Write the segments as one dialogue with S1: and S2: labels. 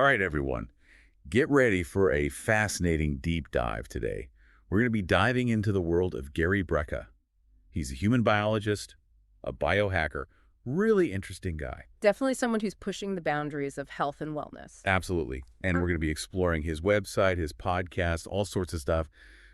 S1: All right, everyone, get ready for a fascinating deep dive today. We're going to be diving into the world of Gary Brecka. He's a human biologist, a biohacker, really interesting guy.
S2: Definitely someone who's pushing the boundaries of health and wellness.
S1: Absolutely. And we're going to be exploring his website, his podcast, all sorts of stuff,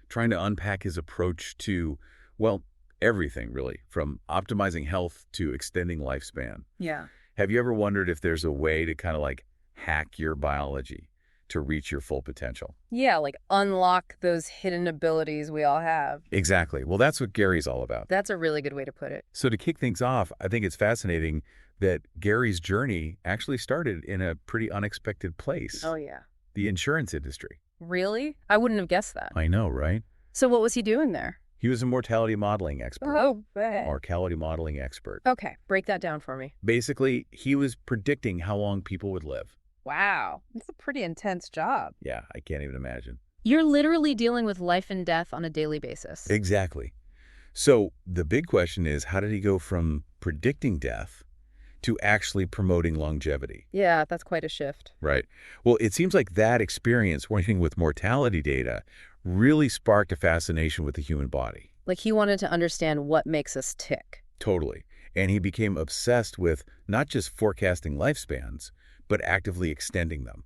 S1: trying to unpack his approach to, well, everything really, from optimizing health to extending lifespan.
S2: Yeah.
S1: Have you ever wondered if there's a way to kind of like hack your biology to reach your full potential?
S2: Yeah, like unlock those hidden abilities we all have.
S1: Exactly. Well, that's what Gary's all about.
S2: That's a really good way to put it.
S1: So to kick things off, I think it's fascinating that Gary's journey actually started in a pretty unexpected place.
S2: Oh, yeah.
S1: The insurance industry.
S2: Really? I wouldn't have guessed that.
S1: I know, right?
S2: So what was he doing there?
S1: He was a mortality modeling expert.
S2: Oh, bad.
S1: Mortality modeling expert.
S2: Okay, break that down for me.
S1: Basically, he was predicting how long people would live.
S2: Wow. That's a pretty intense job.
S1: Yeah, I can't even imagine.
S2: You're literally dealing with life and death on a daily basis.
S1: Exactly. So the big question is, how did he go from predicting death to actually promoting longevity?
S2: Yeah, that's quite a shift.
S1: Right. Well, it seems like that experience working with mortality data really sparked a fascination with the human body.
S2: Like he wanted to understand what makes us tick.
S1: Totally. And he became obsessed with not just forecasting lifespans, but actively extending them.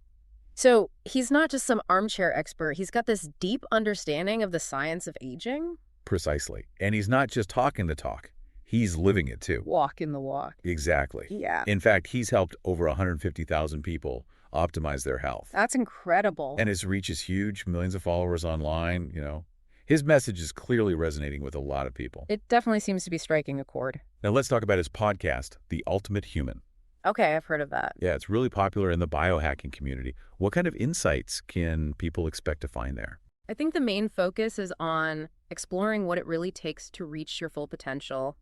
S2: So he's not just some armchair expert. He's got this deep understanding of the science of aging.
S1: Precisely. And he's not just talking the talk. He's living it too.
S2: Walking the walk.
S1: Exactly.
S2: Yeah.
S1: In fact, he's helped over 150,000 people optimize their health.
S2: That's incredible.
S1: And his reach is huge, millions of followers online. His message is clearly resonating with a lot of people.
S2: It definitely seems to be striking a chord.
S1: Now let's talk about his podcast, The Ultimate Human.
S2: Okay, I've heard of that.
S1: Yeah, it's really popular in the biohacking community. What kind of insights can people expect to find there?
S2: I think the main focus is on exploring what it really takes to reach your full potential,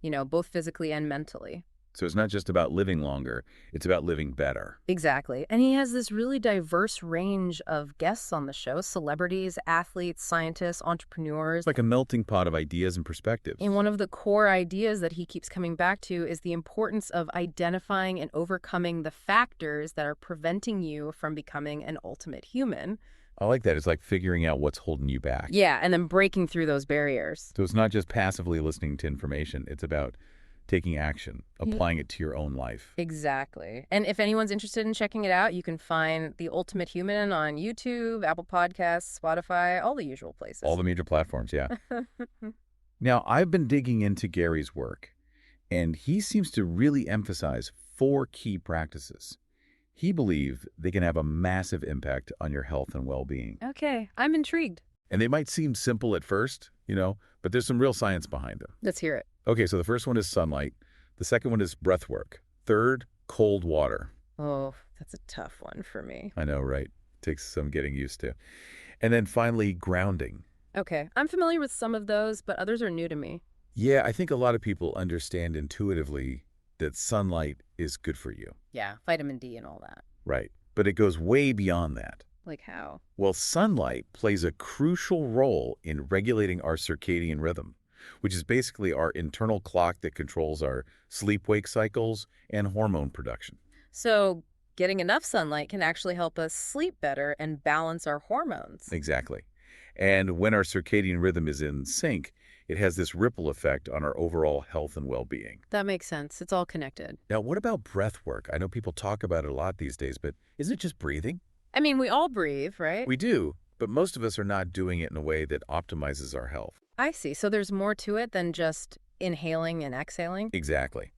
S2: both physically and mentally.
S1: So it's not just about living longer, it's about living better.
S2: Exactly. And he has this really diverse range of guests on the show, celebrities, athletes, scientists, entrepreneurs.
S1: It's like a melting pot of ideas and perspectives.
S2: And one of the core ideas that he keeps coming back to is the importance of identifying and overcoming the factors that are preventing you from becoming an ultimate human.
S1: I like that. It's like figuring out what's holding you back.
S2: Yeah, and then breaking through those barriers.
S1: So it's not just passively listening to information. It's about taking action, applying it to your own life.
S2: Exactly. And if anyone's interested in checking it out, you can find The Ultimate Human on YouTube, Apple Podcasts, Spotify, all the usual places.
S1: All the major platforms, yeah. Now, I've been digging into Gary's work, and he seems to really emphasize 4 key practices. He believes they can have a massive impact on your health and well-being.
S2: Okay, I'm intrigued.
S1: And they might seem simple at first, but there's some real science behind them.
S2: Let's hear it.
S1: Okay, so the first one is sunlight. The second one is breath work. Third, cold water.
S2: Oh, that's a tough one for me.
S1: I know, right? Takes some getting used to. And then finally, grounding.
S2: Okay, I'm familiar with some of those, but others are new to me.
S1: Yeah, I think a lot of people understand intuitively that sunlight is good for you.
S2: Yeah, vitamin D and all that.
S1: Right. But it goes way beyond that.
S2: Like how?
S1: Well, sunlight plays a crucial role in regulating our circadian rhythm, which is basically our internal clock that controls our sleep-wake cycles and hormone production.
S2: So getting enough sunlight can actually help us sleep better and balance our hormones.
S1: Exactly. And when our circadian rhythm is in sync, it has this ripple effect on our overall health and well-being.
S2: That makes sense. It's all connected.
S1: Now, what about breath work? I know people talk about it a lot these days, but isn't it just breathing?
S2: I mean, we all breathe, right?
S1: We do, but most of us are not doing it in a way that optimizes our health.
S2: I see. So there's more to it than just inhaling and exhaling?
S1: Exactly.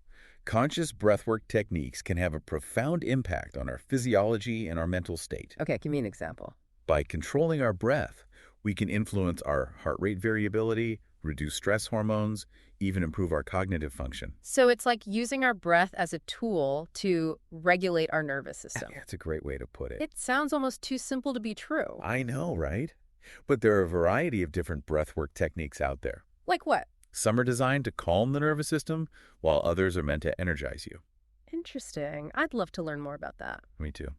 S1: Conscious breathwork techniques can have a profound impact on our physiology and our mental state.
S2: Okay, give me an example.
S1: By controlling our breath, we can influence our heart rate variability, reduce stress hormones, even improve our cognitive function.
S2: So it's like using our breath as a tool to regulate our nervous system.
S1: That's a great way to put it.
S2: It sounds almost too simple to be true.
S1: I know, right? But there are a variety of different breathwork techniques out there.
S2: Like what?
S1: Some are designed to calm the nervous system, while others are meant to energize you.
S2: Interesting. I'd love to learn more about that.
S1: Me too.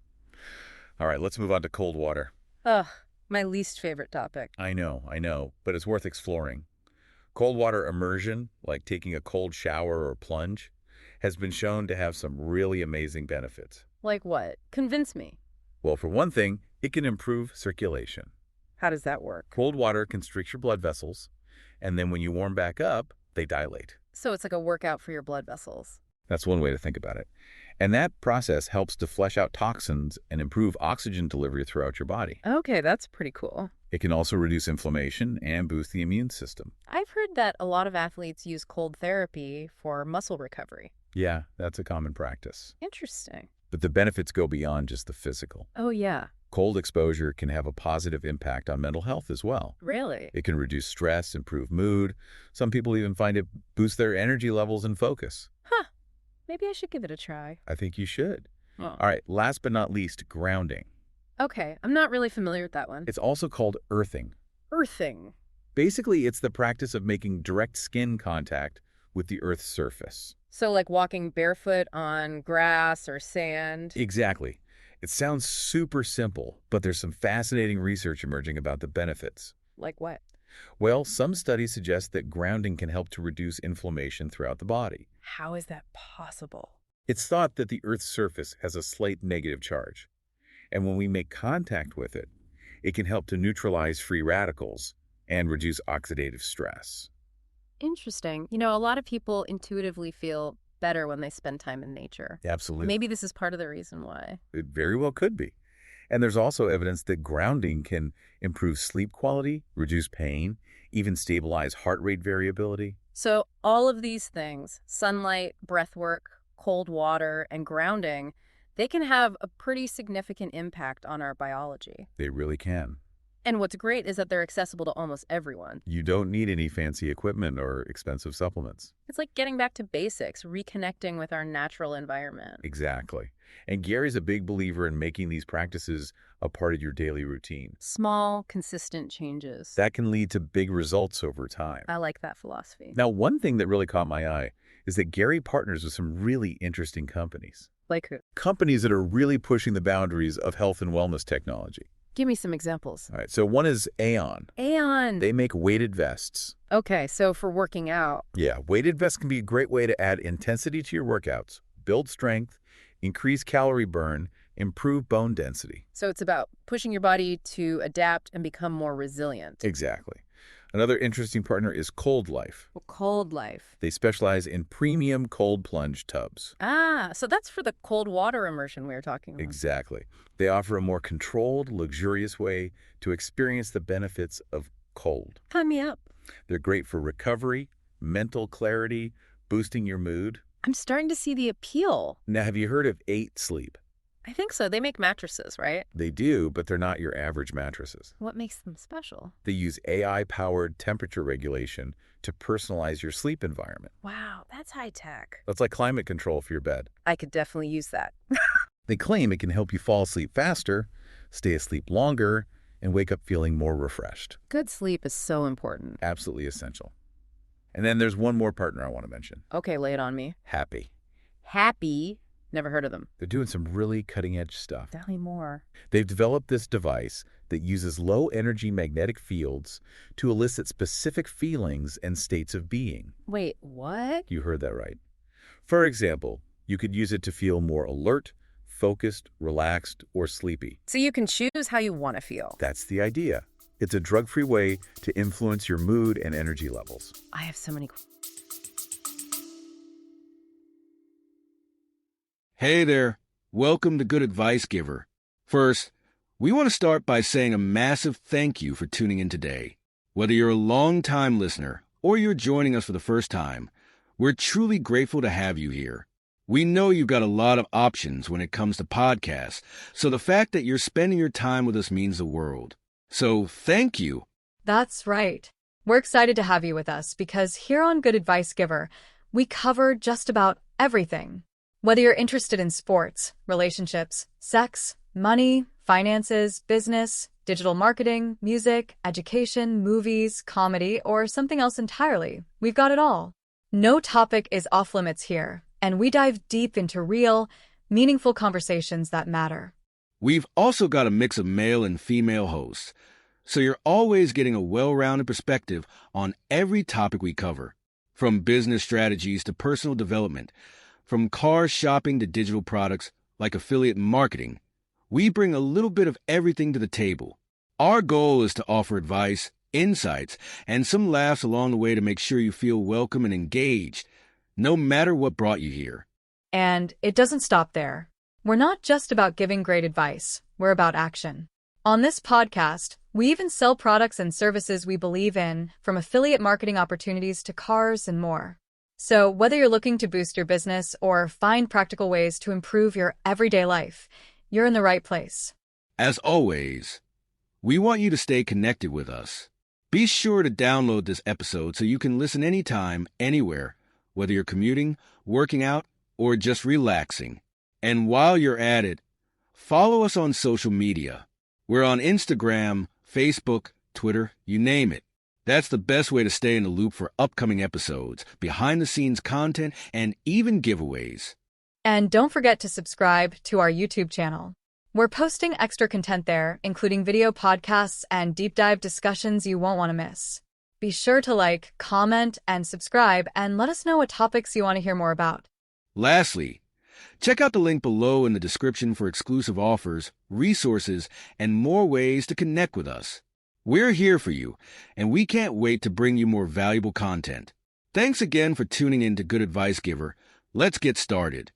S1: All right, let's move on to cold water.
S2: Ugh, my least favorite topic.
S1: I know, but it's worth exploring. Cold water immersion, like taking a cold shower or plunge, has been shown to have some really amazing benefits.
S2: Like what? Convince me.
S1: Well, for one thing, it can improve circulation.
S2: How does that work?
S1: Cold water constricts your blood vessels, and then when you warm back up, they dilate.
S2: So it's like a workout for your blood vessels.
S1: That's one way to think about it. And that process helps to flush out toxins and improve oxygen delivery throughout your body.
S2: Okay, that's pretty cool.
S1: It can also reduce inflammation and boost the immune system.
S2: I've heard that a lot of athletes use cold therapy for muscle recovery.
S1: Yeah, that's a common practice.
S2: Interesting.
S1: But the benefits go beyond just the physical.
S2: Oh, yeah.
S1: Cold exposure can have a positive impact on mental health as well.
S2: Really?
S1: It can reduce stress, improve mood. Some people even find it boosts their energy levels and focus.
S2: Huh. Maybe I should give it a try.
S1: I think you should.
S2: Oh.
S1: All right, last but not least, grounding.
S2: Okay, I'm not really familiar with that one.
S1: It's also called earthing.
S2: Earthing.
S1: Basically, it's the practice of making direct skin contact with the Earth's surface.
S2: So like walking barefoot on grass or sand?
S1: Exactly. It sounds super simple, but there's some fascinating research emerging about the benefits.
S2: Like what?
S1: Well, some studies suggest that grounding can help to reduce inflammation throughout the body.
S2: How is that possible?
S1: It's thought that the Earth's surface has a slight negative charge, and when we make contact with it, it can help to neutralize free radicals and reduce oxidative stress.
S2: Interesting. You know, a lot of people intuitively feel better when they spend time in nature.
S1: Absolutely.
S2: Maybe this is part of the reason why.
S1: It very well could be. And there's also evidence that grounding can improve sleep quality, reduce pain, even stabilize heart rate variability.
S2: So all of these things, sunlight, breath work, cold water, and grounding, they can have a pretty significant impact on our biology.
S1: They really can.
S2: And what's great is that they're accessible to almost everyone.
S1: You don't need any fancy equipment or expensive supplements.
S2: It's like getting back to basics, reconnecting with our natural environment.
S1: Exactly. And Gary's a big believer in making these practices a part of your daily routine.
S2: Small, consistent changes.
S1: That can lead to big results over time.
S2: I like that philosophy.
S1: Now, one thing that really caught my eye is that Gary partners with some really interesting companies.
S2: Like who?
S1: Companies that are really pushing the boundaries of health and wellness technology.
S2: Give me some examples.
S1: All right, so one is Aeon.
S2: Aeon.
S1: They make weighted vests.
S2: Okay, so for working out.
S1: Yeah, weighted vests can be a great way to add intensity to your workouts, build strength, increase calorie burn, improve bone density.
S2: So it's about pushing your body to adapt and become more resilient.
S1: Exactly. Another interesting partner is Cold Life.
S2: Well, Cold Life.
S1: They specialize in premium cold plunge tubs.
S2: Ah, so that's for the cold water immersion we were talking about.
S1: Exactly. They offer a more controlled, luxurious way to experience the benefits of cold.
S2: Sign me up.
S1: They're great for recovery, mental clarity, boosting your mood.
S2: I'm starting to see the appeal.
S1: Now, have you heard of 8 Sleep?
S2: I think so. They make mattresses, right?
S1: They do, but they're not your average mattresses.
S2: What makes them special?
S1: They use AI-powered temperature regulation to personalize your sleep environment.
S2: Wow, that's high tech.
S1: That's like climate control for your bed.
S2: I could definitely use that.
S1: They claim it can help you fall asleep faster, stay asleep longer, and wake up feeling more refreshed.
S2: Good sleep is so important.
S1: Absolutely essential. And then there's one more partner I want to mention.
S2: Okay, lay it on me.
S1: Happy.
S2: Happy. Never heard of them.
S1: They're doing some really cutting-edge stuff.
S2: Tell me more.
S1: They've developed this device that uses low-energy magnetic fields to elicit specific feelings and states of being.
S2: Wait, what?
S1: You heard that right. For example, you could use it to feel more alert, focused, relaxed, or sleepy.
S2: So you can choose how you want to feel.
S1: That's the idea. It's a drug-free way to influence your mood and energy levels.
S2: I have so many.
S3: Hey there. Welcome to Good Advice Giver. First, we want to start by saying a massive thank you for tuning in today. Whether you're a long-time listener or you're joining us for the first time, we're truly grateful to have you here. We know you've got a lot of options when it comes to podcasts, so the fact that you're spending your time with us means the world. So thank you.
S4: That's right. We're excited to have you with us because here on Good Advice Giver, we cover just about everything. Whether you're interested in sports, relationships, sex, money, finances, business, digital marketing, music, education, movies, comedy, or something else entirely, we've got it all. No topic is off limits here, and we dive deep into real, meaningful conversations that matter.
S3: We've also got a mix of male and female hosts, so you're always getting a well-rounded perspective on every topic we cover, from business strategies to personal development, from car shopping to digital products like affiliate marketing. we bring a little bit of everything to the table. Our goal is to offer advice, insights, and some laughs along the way to make sure you feel welcome and engaged, no matter what brought you here.
S4: And it doesn't stop there. We're not just about giving great advice, we're about action. On this podcast, we even sell products and services we believe in, from affiliate marketing opportunities to cars and more. So whether you're looking to boost your business or find practical ways to improve your everyday life, you're in the right place.
S3: As always, we want you to stay connected with us. Be sure to download this episode so you can listen anytime, anywhere, whether you're commuting, working out, or just relaxing. And while you're at it, follow us on social media. We're on Instagram, Facebook, Twitter, you name it. That's the best way to stay in the loop for upcoming episodes, behind-the-scenes content, and even giveaways.
S4: And don't forget to subscribe to our YouTube channel. We're posting extra content there, including video podcasts and deep dive discussions you won't want to miss. Be sure to like, comment, and subscribe, and let us know what topics you want to hear more about.
S3: Lastly, check out the link below in the description for exclusive offers, resources, and more ways to connect with us. We're here for you, and we can't wait to bring you more valuable content. Thanks again for tuning in to Good Advice Giver. Let's get started.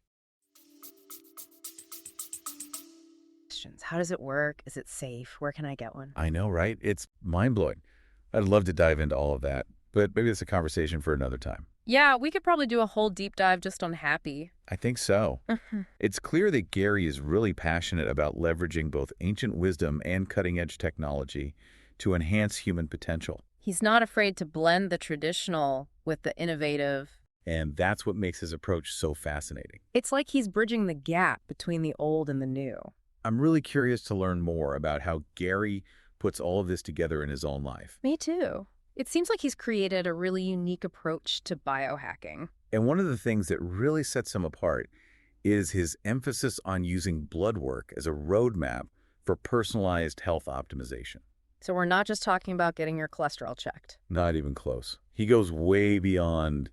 S2: How does it work? Is it safe? Where can I get one?
S1: I know, right? It's mind-blowing. I'd love to dive into all of that, but maybe it's a conversation for another time.
S2: Yeah, we could probably do a whole deep dive just on Happy.
S1: I think so. It's clear that Gary is really passionate about leveraging both ancient wisdom and cutting-edge technology to enhance human potential.
S2: He's not afraid to blend the traditional with the innovative.
S1: And that's what makes his approach so fascinating.
S2: It's like he's bridging the gap between the old and the new.
S1: I'm really curious to learn more about how Gary puts all of this together in his own life.
S2: Me too. It seems like he's created a really unique approach to biohacking.
S1: And one of the things that really sets him apart is his emphasis on using blood work as a roadmap for personalized health optimization.
S2: So we're not just talking about getting your cholesterol checked.
S1: Not even close. He goes way beyond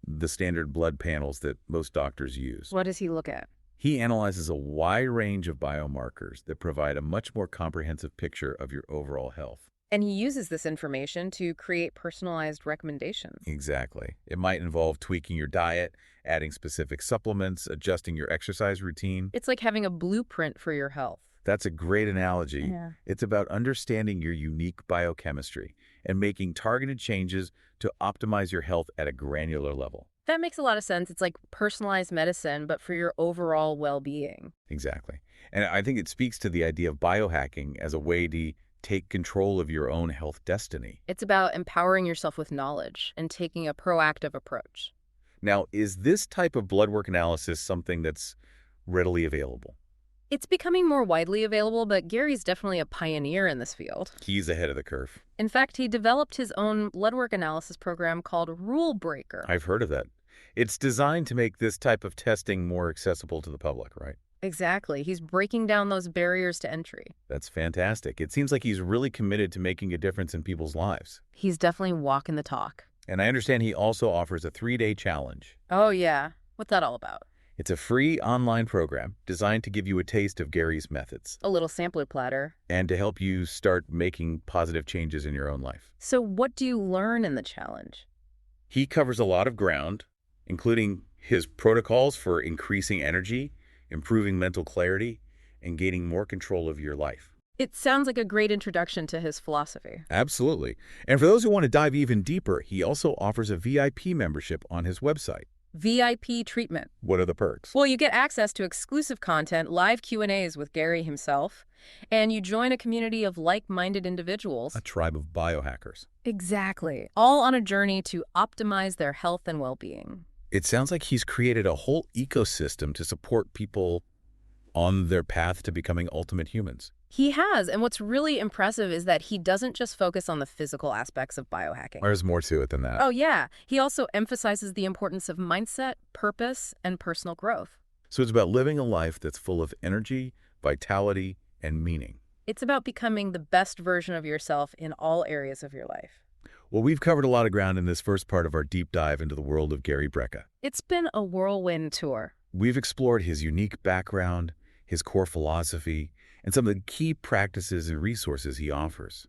S1: the standard blood panels that most doctors use.
S2: What does he look at?
S1: He analyzes a wide range of biomarkers that provide a much more comprehensive picture of your overall health.
S2: And he uses this information to create personalized recommendations.
S1: Exactly. It might involve tweaking your diet, adding specific supplements, adjusting your exercise routine.
S2: It's like having a blueprint for your health.
S1: That's a great analogy.
S2: Yeah.
S1: It's about understanding your unique biochemistry and making targeted changes to optimize your health at a granular level.
S2: That makes a lot of sense. It's like personalized medicine, but for your overall well-being.
S1: Exactly. And I think it speaks to the idea of biohacking as a way to take control of your own health destiny.
S2: It's about empowering yourself with knowledge and taking a proactive approach.
S1: Now, is this type of blood work analysis something that's readily available?
S2: It's becoming more widely available, but Gary's definitely a pioneer in this field.
S1: He's ahead of the curve.
S2: In fact, he developed his own blood work analysis program called Rule Breaker.
S1: I've heard of that. It's designed to make this type of testing more accessible to the public, right?
S2: Exactly. He's breaking down those barriers to entry.
S1: That's fantastic. It seems like he's really committed to making a difference in people's lives.
S2: He's definitely walking the talk.
S1: And I understand he also offers a 3-day challenge.
S2: Oh, yeah. What's that all about?
S1: It's a free online program designed to give you a taste of Gary's methods
S2: A little sampler platter.
S1: and to help you start making positive changes in your own life.
S2: So what do you learn in the challenge?
S1: He covers a lot of ground, including his protocols for increasing energy, improving mental clarity, and gaining more control of your life.
S2: It sounds like a great introduction to his philosophy.
S1: Absolutely. And for those who want to dive even deeper, he also offers a VIP membership on his website.
S2: VIP treatment.
S1: What are the perks?
S2: Well, you get access to exclusive content, live Q&As with Gary himself, and you join a community of like-minded individuals.
S1: A tribe of biohackers.
S2: Exactly. All on a journey to optimize their health and well-being.
S1: It sounds like he's created a whole ecosystem to support people on their path to becoming ultimate humans.
S2: He has, and what's really impressive is that he doesn't just focus on the physical aspects of biohacking.
S1: There's more to it than that.
S2: Oh, yeah. He also emphasizes the importance of mindset, purpose, and personal growth.
S1: So it's about living a life that's full of energy, vitality, and meaning.
S2: It's about becoming the best version of yourself in all areas of your life.
S1: Well, we've covered a lot of ground in this first part of our deep dive into the world of Gary Brecka.
S2: It's been a whirlwind tour.
S1: We've explored his unique background, his core philosophy, and some of the key practices and resources he offers.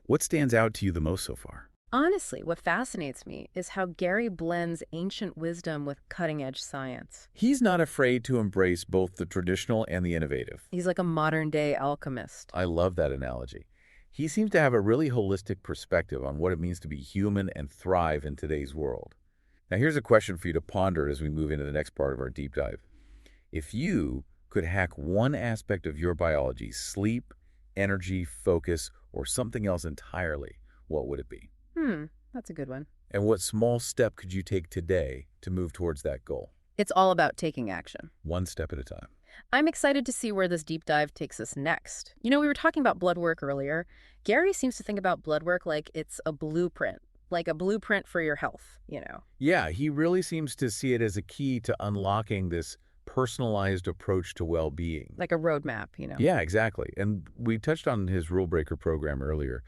S1: What stands out to you the most so far?
S2: Honestly, what fascinates me is how Gary blends ancient wisdom with cutting-edge science.
S1: He's not afraid to embrace both the traditional and the innovative.
S2: He's like a modern-day alchemist.
S1: I love that analogy. He seems to have a really holistic perspective on what it means to be human and thrive in today's world. Now, here's a question for you to ponder as we move into the next part of our deep dive. If you could hack one aspect of your biology, sleep, energy, focus, or something else entirely, what would it be?
S2: That's a good one.
S1: And what small step could you take today to move towards that goal?
S2: It's all about taking action.
S1: One step at a time.
S2: I'm excited to see where this deep dive takes us next. You know, we were talking about blood work earlier. Gary seems to think about blood work like it's a blueprint for your health, you know.
S1: Yeah, he really seems to see it as a key to unlocking this personalized approach to well-being.
S2: Like a roadmap, you know.
S1: Yeah, exactly. And we touched on his Rule Breaker program earlier,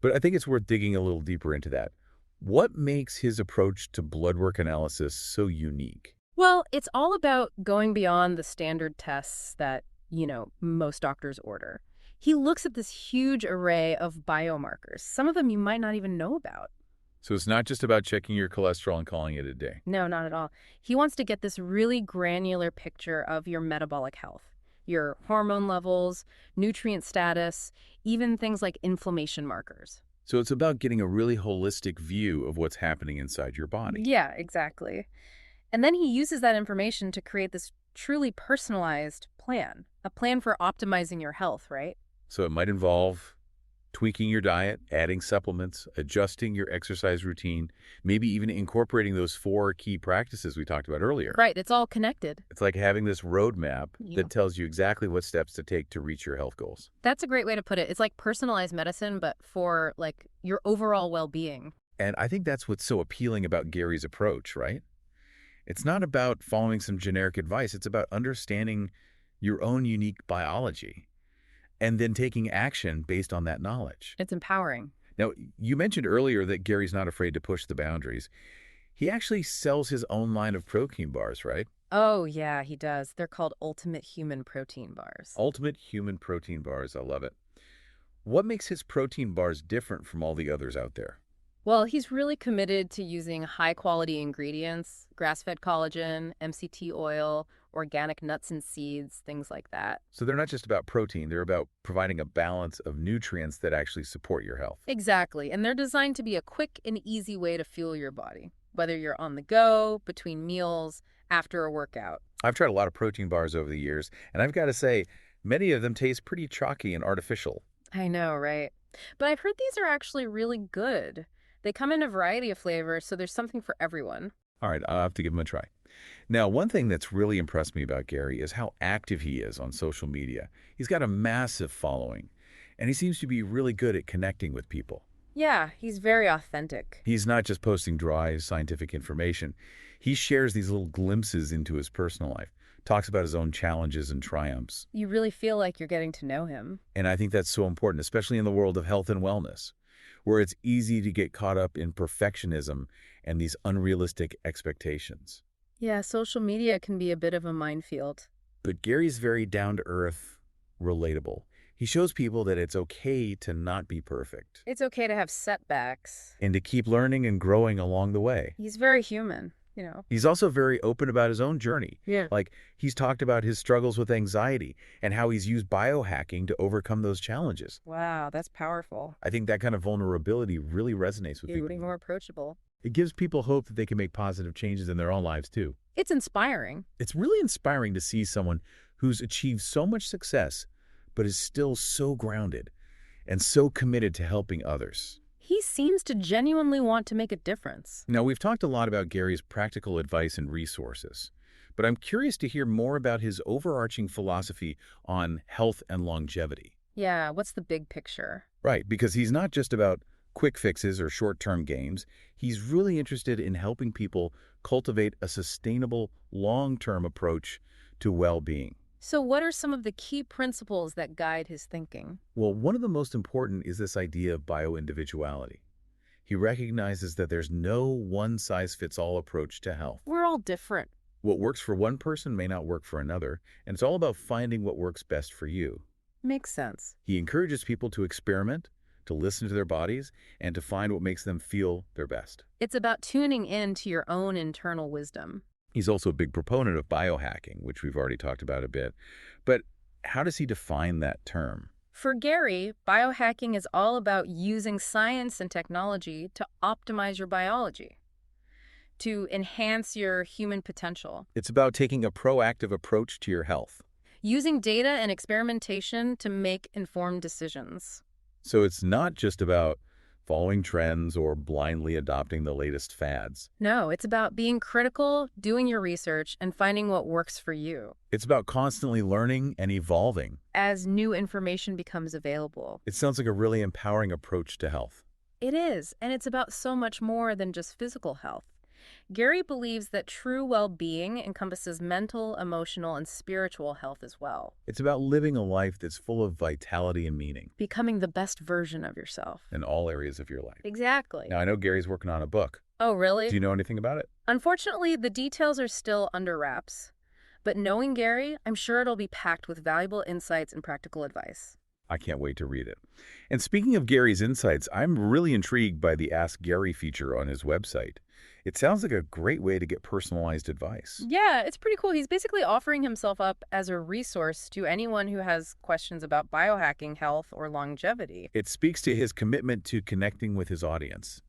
S1: but I think it's worth digging a little deeper into that. What makes his approach to blood work analysis so unique?
S2: Well, it's all about going beyond the standard tests that, most doctors order. He looks at this huge array of biomarkers, some of them you might not even know about.
S1: So it's not just about checking your cholesterol and calling it a day.
S2: No, not at all. He wants to get this really granular picture of your metabolic health, your hormone levels, nutrient status, even things like inflammation markers.
S1: So it's about getting a really holistic view of what's happening inside your body.
S2: Yeah, exactly. And then he uses that information to create this truly personalized plan, a plan for optimizing your health, right?
S1: So it might involve tweaking your diet, adding supplements, adjusting your exercise routine, maybe even incorporating those 4 key practices we talked about earlier.
S2: Right, it's all connected.
S1: It's like having this roadmap
S2: Yeah.
S1: that tells you exactly what steps to take to reach your health goals.
S2: That's a great way to put it. It's like personalized medicine, but for like your overall well-being.
S1: And I think that's what's so appealing about Gary's approach, right? It's not about following some generic advice. It's about understanding your own unique biology and then taking action based on that knowledge.
S2: It's empowering.
S1: Now, you mentioned earlier that Gary's not afraid to push the boundaries. He actually sells his own line of protein bars, right?
S2: Oh, yeah, he does. They're called Ultimate Human Protein Bars.
S1: Ultimate Human Protein Bars. I love it. What makes his protein bars different from all the others out there?
S2: Well, he's really committed to using high-quality ingredients, grass-fed collagen, MCT oil, organic nuts and seeds, things like that.
S1: So they're not just about protein. They're about providing a balance of nutrients that actually support your health.
S2: Exactly, and they're designed to be a quick and easy way to fuel your body, whether you're on the go, between meals, after a workout.
S1: I've tried a lot of protein bars over the years, and I've got to say, many of them taste pretty chalky and artificial.
S2: I know, right? But I've heard these are actually really good. They come in a variety of flavors, so there's something for everyone.
S1: All right, I'll have to give them a try. Now, one thing that's really impressed me about Gary is how active he is on social media. He's got a massive following, and he seems to be really good at connecting with people.
S2: Yeah, he's very authentic.
S1: He's not just posting dry scientific information. He shares these little glimpses into his personal life, talks about his own challenges and triumphs.
S2: You really feel like you're getting to know him.
S1: And I think that's so important, especially in the world of health and wellness, where it's easy to get caught up in perfectionism and these unrealistic expectations.
S2: Yeah, social media can be a bit of a minefield.
S1: But Gary's very down-to-earth, relatable. He shows people that it's okay to not be perfect
S2: It's okay to have setbacks.
S1: and to keep learning and growing along the way.
S2: He's very human, you know.
S1: He's also very open about his own journey.
S2: Yeah.
S1: Like, he's talked about his struggles with anxiety and how he's used biohacking to overcome those challenges.
S2: Wow, that's powerful.
S1: I think that kind of vulnerability really resonates with
S2: You're
S1: people.
S2: getting more approachable.
S1: It gives people hope that they can make positive changes in their own lives, too.
S2: It's inspiring.
S1: It's really inspiring to see someone who's achieved so much success, but is still so grounded and so committed to helping others.
S2: He seems to genuinely want to make a difference.
S1: Now, we've talked a lot about Gary's practical advice and resources, but I'm curious to hear more about his overarching philosophy on health and longevity.
S2: Yeah, what's the big picture?
S1: Right, because he's not just about quick fixes or short-term gains. He's really interested in helping people cultivate a sustainable, long-term approach to well-being.
S2: So what are some of the key principles that guide his thinking?
S1: Well, one of the most important is this idea of bioindividuality. He recognizes that there's no one-size-fits-all approach to health.
S2: We're all different.
S1: What works for one person may not work for another, and it's all about finding what works best for you.
S2: Makes sense.
S1: He encourages people to experiment, to listen to their bodies, and to find what makes them feel their best.
S2: It's about tuning in to your own internal wisdom.
S1: He's also a big proponent of biohacking, which we've already talked about a bit. But how does he define that term?
S2: For Gary, biohacking is all about using science and technology to optimize your biology, to enhance your human potential,
S1: It's about taking a proactive approach to your health.
S2: using data and experimentation to make informed decisions.
S1: So it's not just about following trends or blindly adopting the latest fads.
S2: No, it's about being critical, doing your research, and finding what works for you
S1: It's about constantly learning and evolving.
S2: as new information becomes available.
S1: It sounds like a really empowering approach to health.
S2: It is, and it's about so much more than just physical health. Gary believes that true well-being encompasses mental, emotional, and spiritual health as well,
S1: It's about living a life that's full of vitality and meaning
S2: becoming the best version of yourself.
S1: in all areas of your life.
S2: Exactly.
S1: Now, I know Gary's working on a book.
S2: Oh, really?
S1: Do you know anything about it?
S2: Unfortunately, the details are still under wraps. But knowing Gary, I'm sure it'll be packed with valuable insights and practical advice.
S1: I can't wait to read it. And speaking of Gary's insights, I'm really intrigued by the Ask Gary feature on his website. It sounds like a great way to get personalized advice.
S2: Yeah, it's pretty cool. He's basically offering himself up as a resource to anyone who has questions about biohacking, health, or longevity.
S1: It speaks to his commitment to connecting with his audience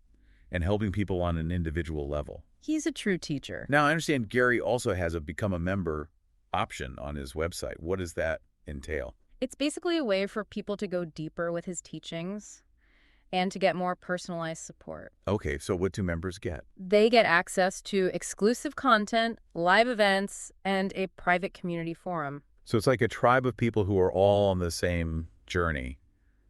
S1: and helping people on an individual level.
S2: He's a true teacher.
S1: Now, I understand Gary also has a Become a Member option on his website. What does that entail?
S2: It's basically a way for people to go deeper with his teachings and to get more personalized support.
S1: Okay, so what do members get?
S2: They get access to exclusive content, live events, and a private community forum.
S1: So it's like a tribe of people who are all on the same journey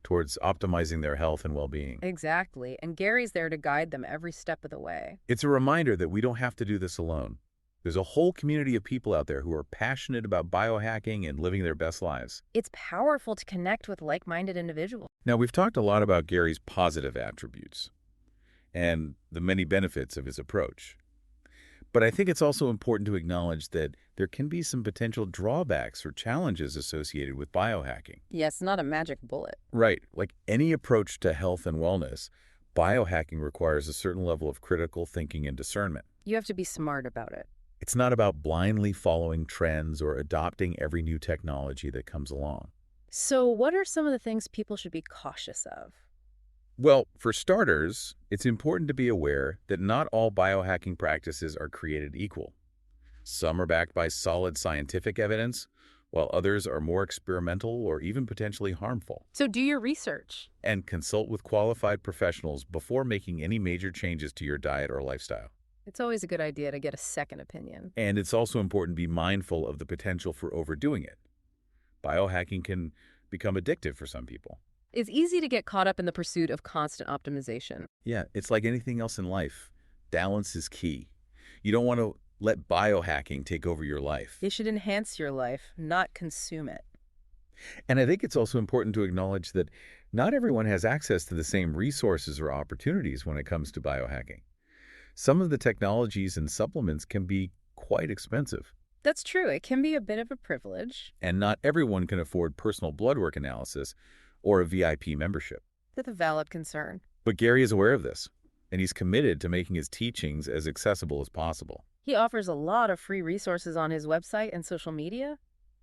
S1: towards optimizing their health and well-being.
S2: Exactly. And Gary's there to guide them every step of the way.
S1: It's a reminder that we don't have to do this alone. There's a whole community of people out there who are passionate about biohacking and living their best lives.
S2: It's powerful to connect with like-minded individuals.
S1: Now, we've talked a lot about Gary's positive attributes and the many benefits of his approach. But I think it's also important to acknowledge that there can be some potential drawbacks or challenges associated with biohacking.
S2: Yes, not a magic bullet.
S1: Right, like any approach to health and wellness, biohacking requires a certain level of critical thinking and discernment.
S2: You have to be smart about it.
S1: It's not about blindly following trends or adopting every new technology that comes along.
S2: So what are some of the things people should be cautious of?
S1: Well, for starters, it's important to be aware that not all biohacking practices are created equal. Some are backed by solid scientific evidence, while others are more experimental or even potentially harmful.
S2: So do your research.
S1: And consult with qualified professionals before making any major changes to your diet or lifestyle.
S2: It's always a good idea to get a second opinion.
S1: And it's also important to be mindful of the potential for overdoing it. Biohacking can become addictive for some people.
S2: It's easy to get caught up in the pursuit of constant optimization.
S1: Yeah, it's like anything else in life. Balance is key. You don't want to let biohacking take over your life.
S2: It should enhance your life, not consume it.
S1: And I think it's also important to acknowledge that not everyone has access to the same resources or opportunities when it comes to biohacking. Some of the technologies and supplements can be quite expensive.
S2: That's true. It can be a bit of a privilege.
S1: And not everyone can afford personal blood work analysis or a VIP membership.
S2: That's a valid concern.
S1: But Gary is aware of this, and he's committed to making his teachings as accessible as possible.
S2: He offers a lot of free resources on his website and social media.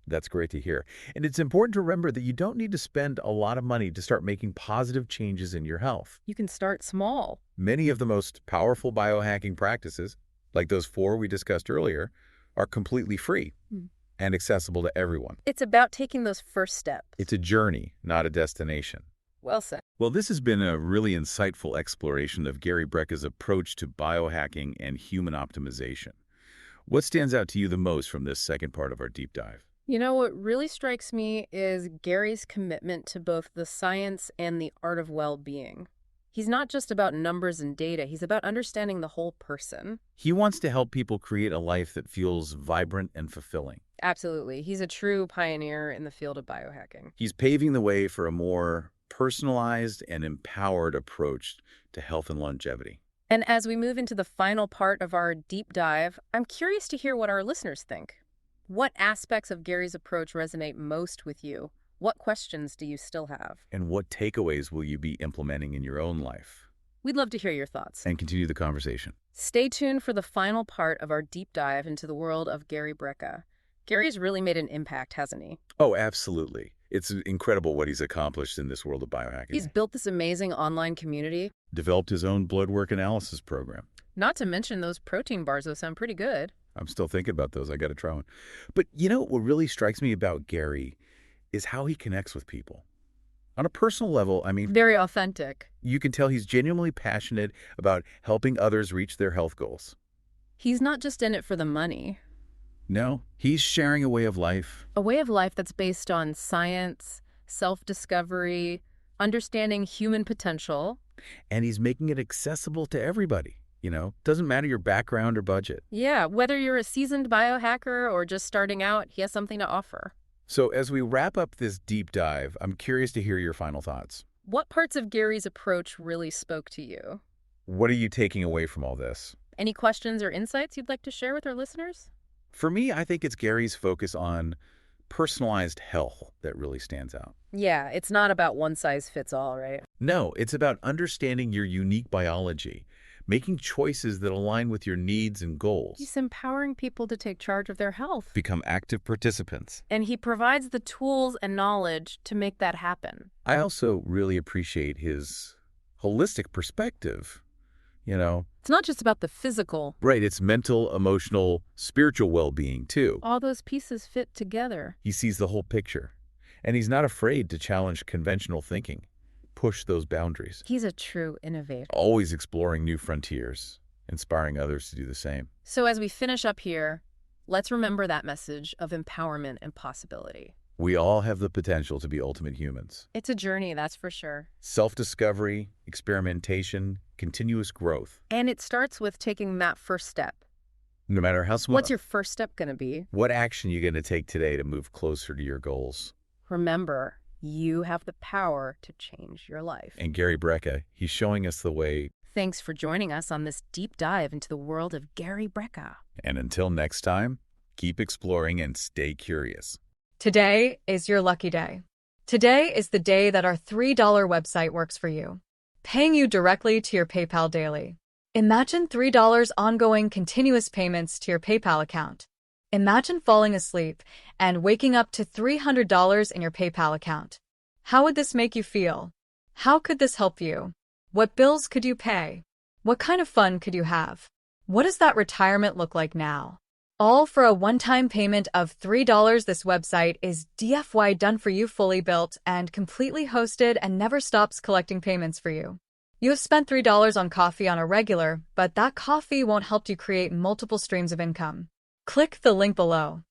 S1: That's great to hear. And it's important to remember that you don't need to spend a lot of money to start making positive changes in your health.
S2: You can start small.
S1: Many of the most powerful biohacking practices, like those 4 we discussed earlier, are completely free and accessible to everyone.
S2: It's about taking those first steps.
S1: It's a journey, not a destination.
S2: Well said.
S1: Well, this has been a really insightful exploration of Gary Brecka's approach to biohacking and human optimization. What stands out to you the most from this second part of our deep dive?
S2: You know, what really strikes me is Gary's commitment to both the science and the art of well-being. He's not just about numbers and data. He's about understanding the whole person.
S1: He wants to help people create a life that feels vibrant and fulfilling.
S2: Absolutely. He's a true pioneer in the field of biohacking.
S1: He's paving the way for a more personalized and empowered approach to health and longevity.
S2: And as we move into the final part of our deep dive, I'm curious to hear what our listeners think. What aspects of Gary's approach resonate most with you? What questions do you still have?
S1: And what takeaways will you be implementing in your own life?
S2: We'd love to hear your thoughts.
S1: And continue the conversation.
S2: Stay tuned for the final part of our deep dive into the world of Gary Brecka. Gary's really made an impact, hasn't he?
S1: Oh, absolutely. It's incredible what he's accomplished in this world of biohacking.
S2: He's built this amazing online community.
S1: Developed his own blood work analysis program.
S2: Not to mention those protein bars, those sound pretty good.
S1: I'm still thinking about those. I got to try one. But you know what really strikes me about Gary is how he connects with people. On a personal level, I mean,
S2: Very authentic.
S1: you can tell he's genuinely passionate about helping others reach their health goals.
S2: He's not just in it for the money.
S1: No, he's sharing a way of life.
S2: A way of life that's based on science, self-discovery, understanding human potential.
S1: And he's making it accessible to everybody. Doesn't matter your background or budget.
S2: Yeah, whether you're a seasoned biohacker or just starting out, he has something to offer.
S1: So as we wrap up this deep dive, I'm curious to hear your final thoughts.
S2: What parts of Gary's approach really spoke to you?
S1: What are you taking away from all this?
S2: Any questions or insights you'd like to share with our listeners?
S1: For me, I think it's Gary's focus on personalized health that really stands out.
S2: Yeah, it's not about one size fits all, right?
S1: No, it's about understanding your unique biology, making choices that align with your needs and goals.
S2: He's empowering people to take charge of their health.
S1: Become active participants.
S2: And he provides the tools and knowledge to make that happen.
S1: I also really appreciate his holistic perspective.
S2: It's not just about the physical.
S1: Right, it's mental, emotional, spiritual well-being too.
S2: All those pieces fit together.
S1: He sees the whole picture, and he's not afraid to challenge conventional thinking, push those boundaries.
S2: He's a true innovator.
S1: Always exploring new frontiers, inspiring others to do the same.
S2: So as we finish up here, let's remember that message of empowerment and possibility.
S1: We all have the potential to be ultimate humans.
S2: It's a journey, that's for sure.
S1: Self-discovery, experimentation, continuous growth.
S2: And it starts with taking that first step.
S1: No matter how small.
S2: What's your first step going to be?
S1: What action are you going to take today to move closer to your goals?
S2: Remember, you have the power to change your life.
S1: And Gary Brecka, he's showing us the way.
S2: Thanks for joining us on this deep dive into the world of Gary Brecka.
S1: And until next time, keep exploring and stay curious.
S4: Today is your lucky day. Today is the day that our $3 website works for you, paying you directly to your PayPal daily. Imagine $3 ongoing continuous payments to your PayPal account. Imagine falling asleep and waking up to $300 in your PayPal account. How would this make you feel? How could this help you? What bills could you pay? What kind of fun could you have? What does that retirement look like now? All for a one-time payment of $3. This website is DFY done for you, fully built and completely hosted, and never stops collecting payments for you. You have spent $3 on coffee on a regular, but that coffee won't help you create multiple streams of income. Click the link below.